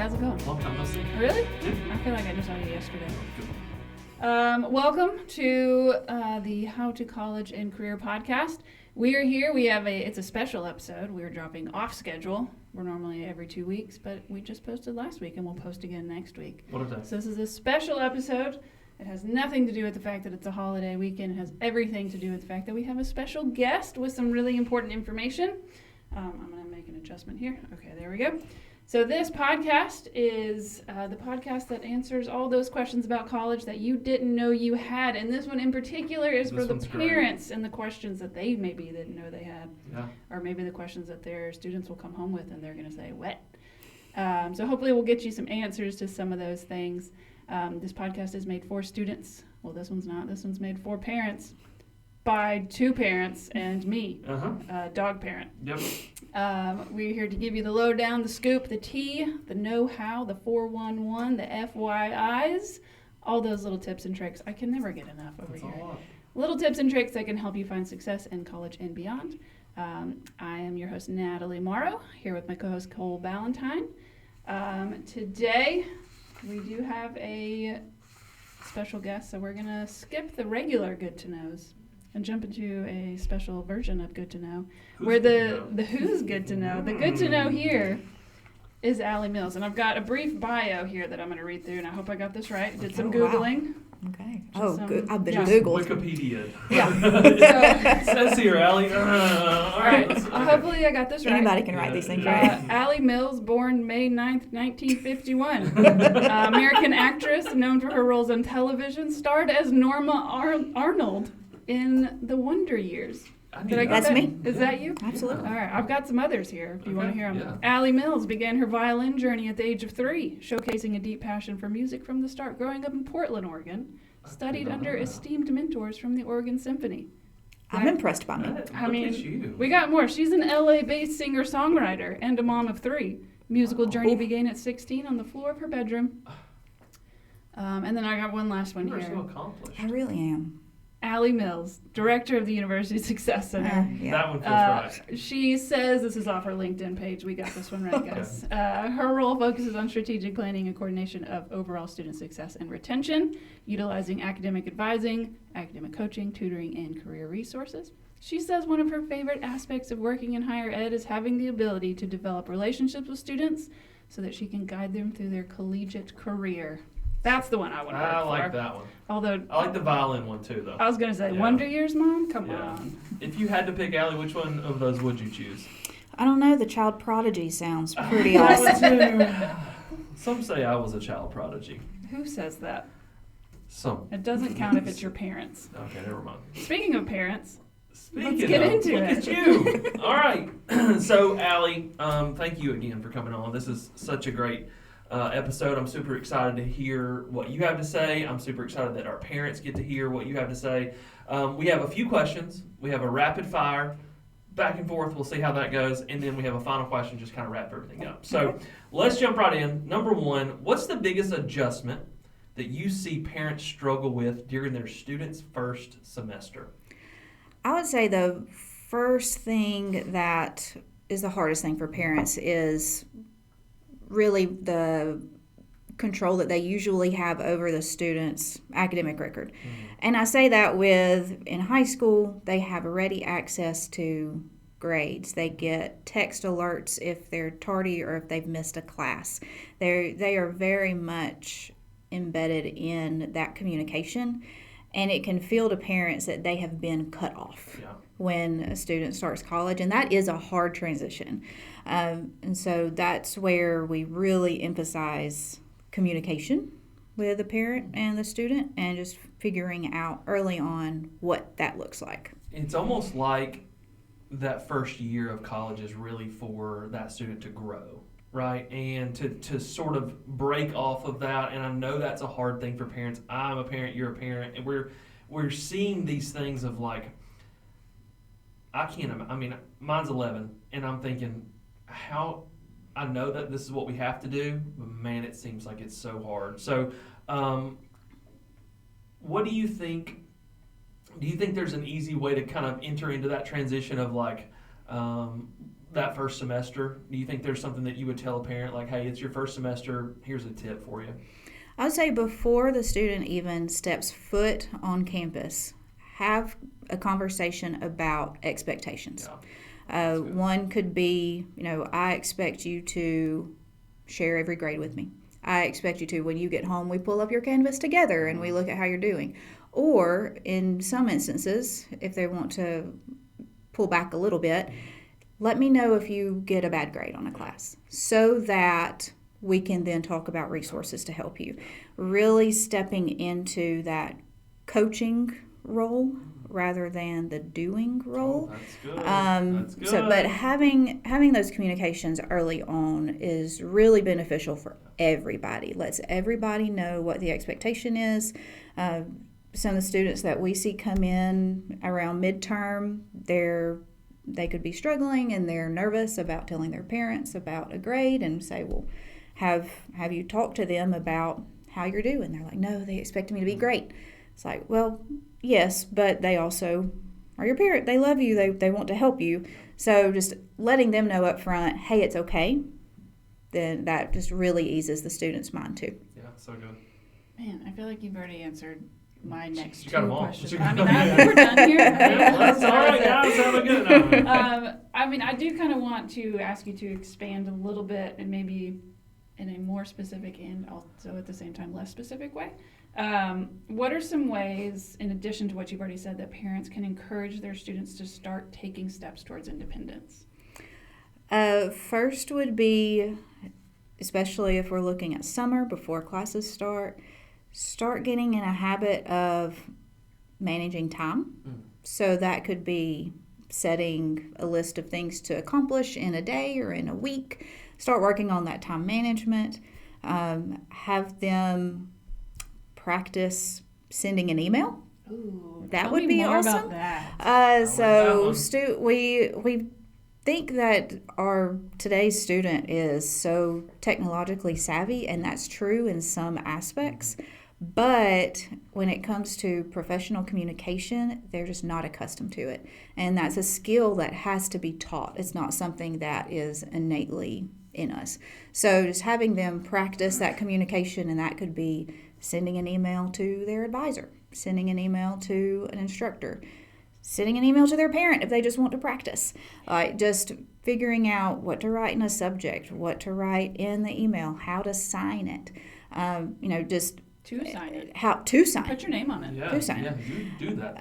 how's it going? Long time no see. Really? Yeah. I feel like I just saw you yesterday. Welcome to the How to College and Career podcast. We are here. It's a special episode. We're dropping off schedule. We're normally every 2 weeks, but we just posted last week and we'll post again next week. What a day. So this is a special episode. It has nothing to do with the fact that it's a holiday weekend. It has everything to do with the fact that we have a special guest with some really important information. I'm going to make an adjustment here. Okay, there we go. So this podcast is the podcast that answers all those questions about college that you didn't know you had. And this one in particular is for the parents and the questions that they maybe didn't know they had. Yeah. Or maybe the questions that their students will come home with and they're going to say, what? So hopefully we'll get you some answers to some of those things. This podcast is made for students. Well, this one's not. This one's made for parents by two parents and me, dog parent. Yep. We're here to give you the lowdown, the scoop, the tea, the know-how, the 411, the FYIs, all those little tips and tricks. I can never get enough over here. Little tips and tricks that can help you find success in college and beyond. I am your host, Natalie Morrow, here with my co-host, Cole Ballantyne. Today, we do have a special guest, so we're going to skip the regular Good to Knows and jump into a special version of Good to Know, where the who's good to know. The good to know here is Allie Mills, and I've got a brief bio here that I'm going to read through, and I hope I got this right. Did some Googling. Wow. Okay. Good. I've been Googled. Wikipedia. Yeah. It says here, Allie. All right. So hopefully I got this right. Anybody can write these things right. Allie Mills, born May 9th, 1951. American actress, known for her roles on television, starred as Norma Arnold in The Wonder Years. Did I get That's that? me. Is that you? Absolutely. All right, I've got some others here if you want to hear them. Yeah. Allie Mills began her violin journey at the age of 3, showcasing a deep passion for music from the start. Growing up in Portland, Oregon, studied under esteemed mentors from the Oregon Symphony. I'm impressed by me. I mean, we got more. She's an LA-based singer-songwriter and a mom of 3. Musical journey began at 16 on the floor of her bedroom. And then I got one last one You are here. so accomplished. I really am. Allie Mills, director of the University Success Center. Yeah. That one feels right. She says, this is off her LinkedIn page. We got this one right, guys. Her role focuses on strategic planning and coordination of overall student success and retention, utilizing academic advising, academic coaching, tutoring, and career resources. She says one of her favorite aspects of working in higher ed is having the ability to develop relationships with students so that she can guide them through their collegiate career. That's the one I want to work for. I like that one. Although I like the violin one too, though. I was going to say, Yeah. Wonder Years, Mom? Come Yeah. on. If you had to pick, Allie, which one of those would you choose? I don't know. The child prodigy sounds pretty That awesome. one too. Some say I was a child prodigy. Who says that? Some. It doesn't count if it's your parents. Okay, never mind. Speaking of parents, Speaking let's get of, into look it. at you. All right. So, Allie, thank you again for coming on. This is such a great episode. I'm super excited to hear what you have to say. I'm super excited that our parents get to hear what you have to say. We have a few questions. We have a rapid fire, back and forth. We'll see how that goes. And then we have a final question, just kind of wrap everything up. So let's jump right in. Number one, what's the biggest adjustment that you see parents struggle with during their students' first semester? I would say the first thing that is the hardest thing for parents is really the control that they usually have over the student's academic record. And I say that in high school, they have ready access to grades. They get text alerts if they're tardy or if they've missed a class. They are very much embedded in that communication, and it can feel to parents that they have been cut off when a student starts college, and that is a hard transition. And so that's where we really emphasize communication with the parent and the student and just figuring out early on what that looks like. It's almost like that first year of college is really for that student to grow, right? And to sort of break off of that. And I know that's a hard thing for parents. I'm a parent, you're a parent, and we're seeing these things of like, mine's 11, and I'm thinking, how I know that this is what we have to do, but man, it seems like it's so hard. So, what do you think? Do you think there's an easy way to kind of enter into that transition of like that first semester? Do you think there's something that you would tell a parent, like, hey, it's your first semester, here's a tip for you? I would say before the student even steps foot on campus, have a conversation about expectations. Yeah. One could be, I expect you to share every grade with me. I expect you to, when you get home, we pull up your Canvas together and we look at how you're doing. Or in some instances, if they want to pull back a little bit, let me know if you get a bad grade on a class so that we can then talk about resources to help you. Really stepping into that coaching role rather than the doing role. Oh, that's good. But having those communications early on is really beneficial for everybody. Lets everybody know what the expectation is. Some of the students that we see come in around midterm, they could be struggling and they're nervous about telling their parents about a grade and say, well, have you talked to them about how you're doing? They're like, no, they expect me to be great. It's like, well, yes, but they also are your parent. They love you. They want to help you. So just letting them know up front, hey, it's okay, then that just really eases the student's mind too. Yeah, so good. Man, I feel like you've already answered my next You two got 'em all. questions. You I got mean, 'em all. we're done here. Yeah, that's all right, guys. Have a good night. I mean, I do kind of want to ask you to expand a little bit and maybe in a more specific and also at the same time less specific way. What are some ways, in addition to what you've already said, that parents can encourage their students to start taking steps towards independence? First would be, especially if we're looking at summer before classes start getting in a habit of managing time. So that could be setting a list of things to accomplish in a day or in a week. Start working on that time management. Have them practice sending an email. Ooh, That tell would me be more awesome. About that. We think that our today's student is so technologically savvy, and that's true in some aspects. But when it comes to professional communication, they're just not accustomed to it. And that's a skill that has to be taught. It's not something that is innately in us. So just having them practice that communication, and that could be sending an email to their advisor, sending an email to an instructor, sending an email to their parent if they just want to practice. Just figuring out what to write in a subject, what to write in the email, how to sign it. Just To sign it. How to sign. Put your name on it. Yeah, To sign. yeah, you do that.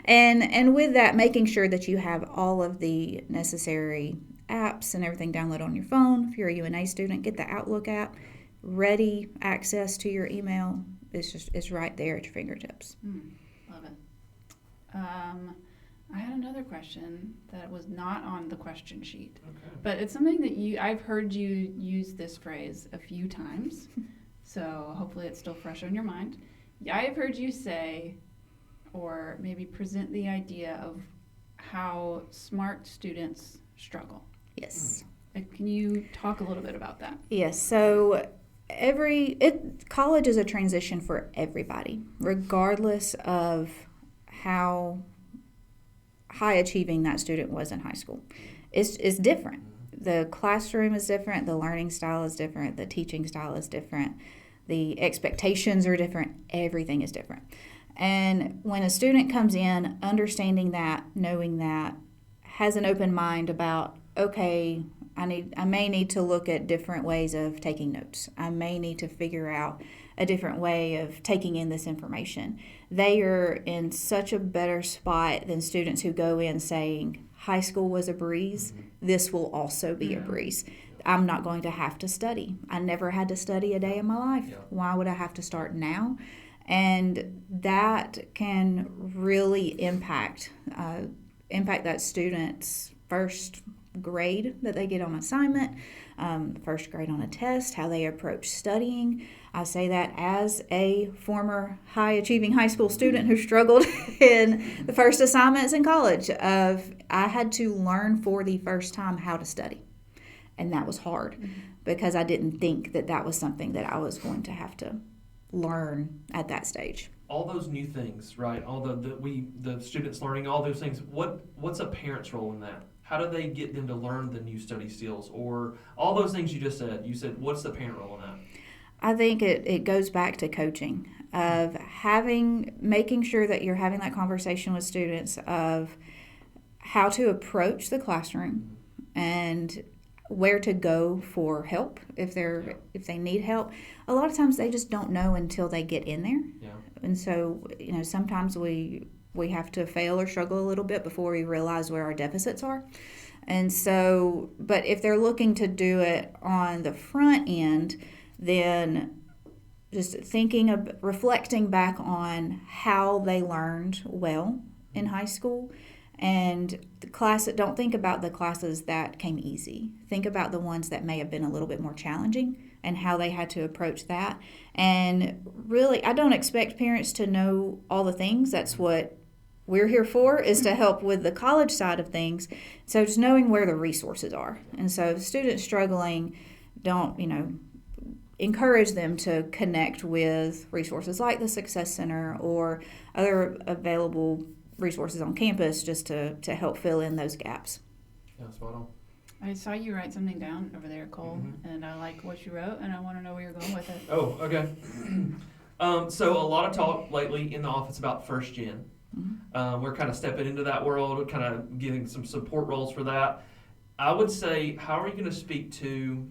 And with that, making sure that you have all of the necessary apps and everything downloaded on your phone. If you're a UNA student, get the Outlook app. Ready access to your email. It's right there at your fingertips. Love it. I had another question that was not on the question sheet, but it's something that I've heard you use this phrase a few times. So hopefully it's still fresh on your mind. I have heard you say, or maybe present the idea of how smart students struggle. Yes. Can you talk a little bit about that? Yes. So college is a transition for everybody, regardless of how high achieving that student was in high school. It's different. The classroom is different, the learning style is different, the teaching style is different, the expectations are different, everything is different. And when a student comes in, understanding that, knowing that, has an open mind about, okay, I may need to look at different ways of taking notes. I may need to figure out a different way of taking in this information. They are in such a better spot than students who go in saying, high school was a breeze. This will also be a breeze. I'm not going to have to study. I never had to study a day in my life. Yeah. Why would I have to start now? And that can really impact that student's first grade that they get on assignment, first grade on a test, how they approach studying. I say that as a former high-achieving high school student who struggled in the first assignments in college. I had to learn for the first time how to study, and that was hard because I didn't think that was something that I was going to have to learn at that stage. All those new things, right? All the students learning all those things. What's a parent's role in that? how do they get them to learn the new study skills or all those things you just said? You said, what's the parent role in that? I think it goes back to coaching, of making sure that you're having that conversation with students of how to approach the classroom and where to go for help if they need help. A lot of times they just don't know until they get in there. Yeah. And so, sometimes we have to fail or struggle a little bit before we realize where our deficits are. And so, but if they're looking to do it on the front end, then just reflecting back on how they learned well in high school, and don't think about the classes that came easy. Think about the ones that may have been a little bit more challenging and how they had to approach that. And really, I don't expect parents to know all the things. That's what we're here for, is to help with the college side of things. So just knowing where the resources are. And so students struggling, encourage them to connect with resources like the Success Center or other available resources on campus just to help fill in those gaps. Yeah, spot on. I saw you write something down over there, Cole, and I like what you wrote, and I want to know where you're going with it. Oh, okay. So a lot of talk lately in the office about first gen. We're kind of stepping into that world, kind of giving some support roles for that. I would say, how are you going to speak to,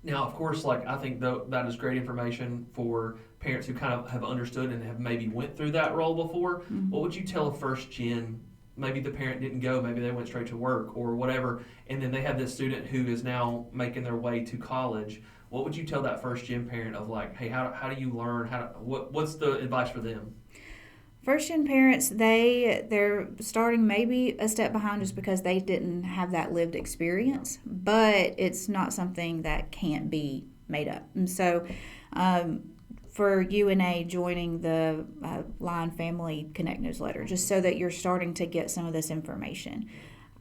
now of course, I think that is great information for parents who kind of have understood and have maybe went through that role before. What would you tell a first gen, maybe the parent didn't go, maybe they went straight to work or whatever, and then they have this student who is now making their way to college? What would you tell that first gen parent of hey, how do you learn? What's the advice for them? First gen parents, they're starting maybe a step behind just because they didn't have that lived experience, but it's not something that can't be made up. And so for UNA joining the Line Family Connect newsletter, just so that you're starting to get some of this information.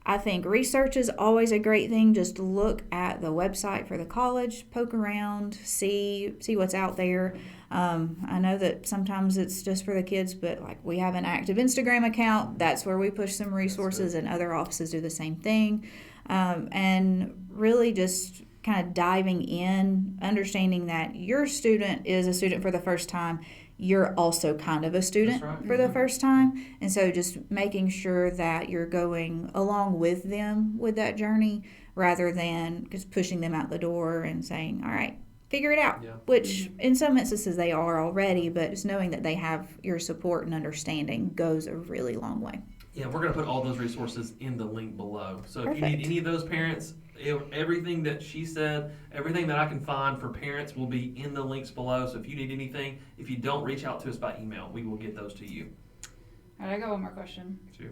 I think research is always a great thing. Just look at the website for the college, poke around, see what's out there. I know that sometimes it's just for the kids, but we have an active Instagram account. That's where we push some resources, and other offices do the same thing. And really just kind of diving in, understanding that your student is a student for the first time. You're also kind of a student for the first time. And so just making sure that you're going along with them with that journey, rather than just pushing them out the door and saying, all right, figure it out, which in some instances they are already, but just knowing that they have your support and understanding goes a really long way. Yeah, we're going to put all those resources in the link below. So if you need any of those parents, everything that she said, everything that I can find for parents will be in the links below. So if you need anything, if you don't, reach out to us by email. We will get those to you. All right, I got one more question. Sure.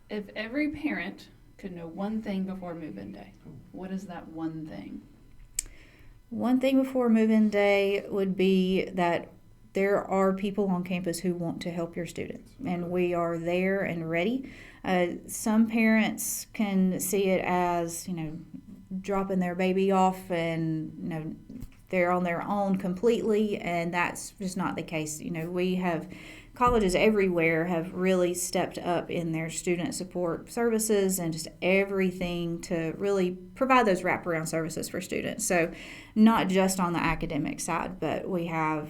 If every parent could know one thing before move-in day, what is that one thing? One thing before move-in day would be that there are people on campus who want to help your students, and we are there and ready. Some parents can see it as, dropping their baby off and, they're on their own completely, and that's just not the case. We have colleges everywhere have really stepped up in their student support services and just everything to really provide those wraparound services for students. So not just on the academic side, but we have,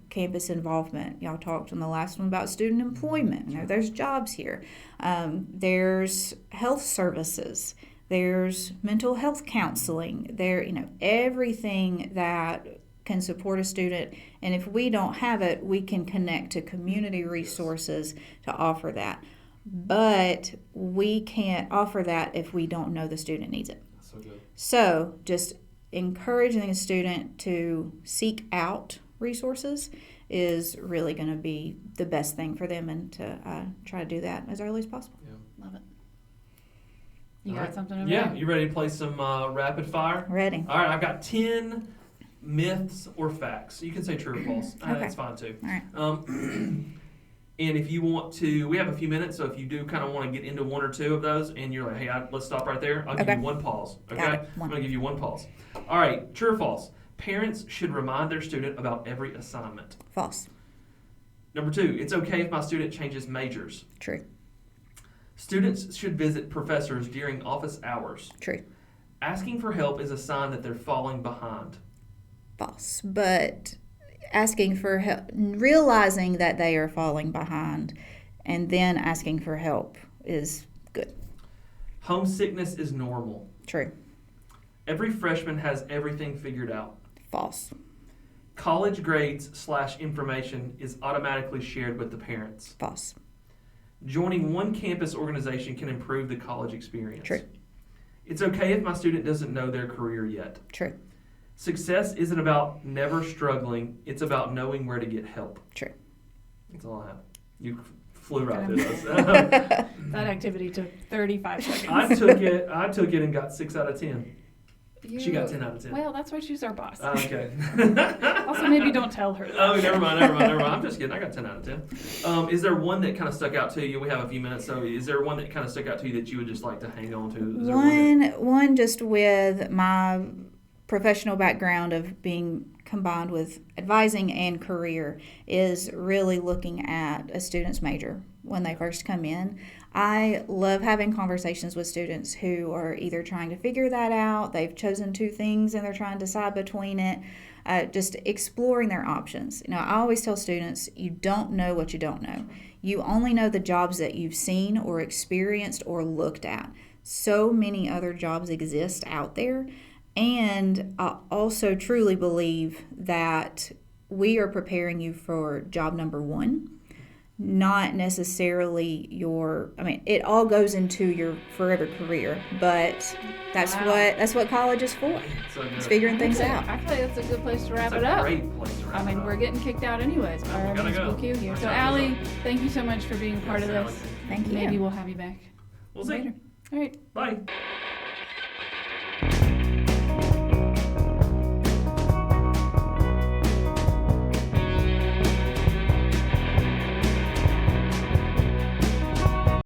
campus involvement. Y'all talked on the last one about student employment. There's jobs here. There's health services. There's mental health counseling. Everything that can support a student. And if we don't have it, we can connect to community resources to offer that. But we can't offer that if we don't know the student needs it. That's so good. So just encouraging a student to seek out resources is really going to be the best thing for them, and to try to do that as early as possible. Yeah. Love it. You got right. something over Yeah, there? you ready to play some rapid fire? Ready. All right, I've got 10 myths or facts. You can say true or false. Okay. That's fine too. All right. And if you want to, we have a few minutes, so if you do kind of want to get into one or two of those and you're like, hey, let's stop right there, I'll give you one pause. Okay? Got it. I'm One. going to give you one pause. All right, true or false? Parents should remind their student about every assignment. False. Number 2, it's okay if my student changes majors. True. Students should visit professors during office hours. True. Asking for help is a sign that they're falling behind. False. But asking for help, realizing that they are falling behind, and then asking for help is good. Homesickness is normal. True. Every freshman has everything figured out. False. College grades / information is automatically shared with the parents. False. Joining one campus organization can improve the college experience. True. It's okay if my student doesn't know their career yet. True. Success isn't about never struggling. It's about knowing where to get help. True. That's all I have. You flew right through those. That activity took 35 seconds. I took it and got 6 out of 10. She got 10 out of 10. Well, that's why she's our boss. Okay. Also, maybe don't tell her that. Oh, never mind. I'm just kidding. I got 10 out of 10. Is there one that kind of stuck out to you? We have a few minutes, so is there one that kind of stuck out to you that you would just like to hang on to? Is there One just with my professional background of being combined with advising and career is really looking at a student's major when they first come in. I love having conversations with students who are either trying to figure that out, they've chosen 2 things and they're trying to decide between it, just exploring their options. You know, I always tell students, you don't know what you don't know. You only know the jobs that you've seen or experienced or looked at. So many other jobs exist out there. And I also truly believe that we are preparing you for job number 1. Not necessarily it all goes into your forever career, but that's what college is for. It's figuring things out. I feel like that's a good place to wrap That's it a up. great place to wrap it up. We're getting kicked out anyways by our musical cue here. So, Allie, thank you so much for being a part of this. Thank you. Maybe we'll have you back We'll see. later. All right. Bye.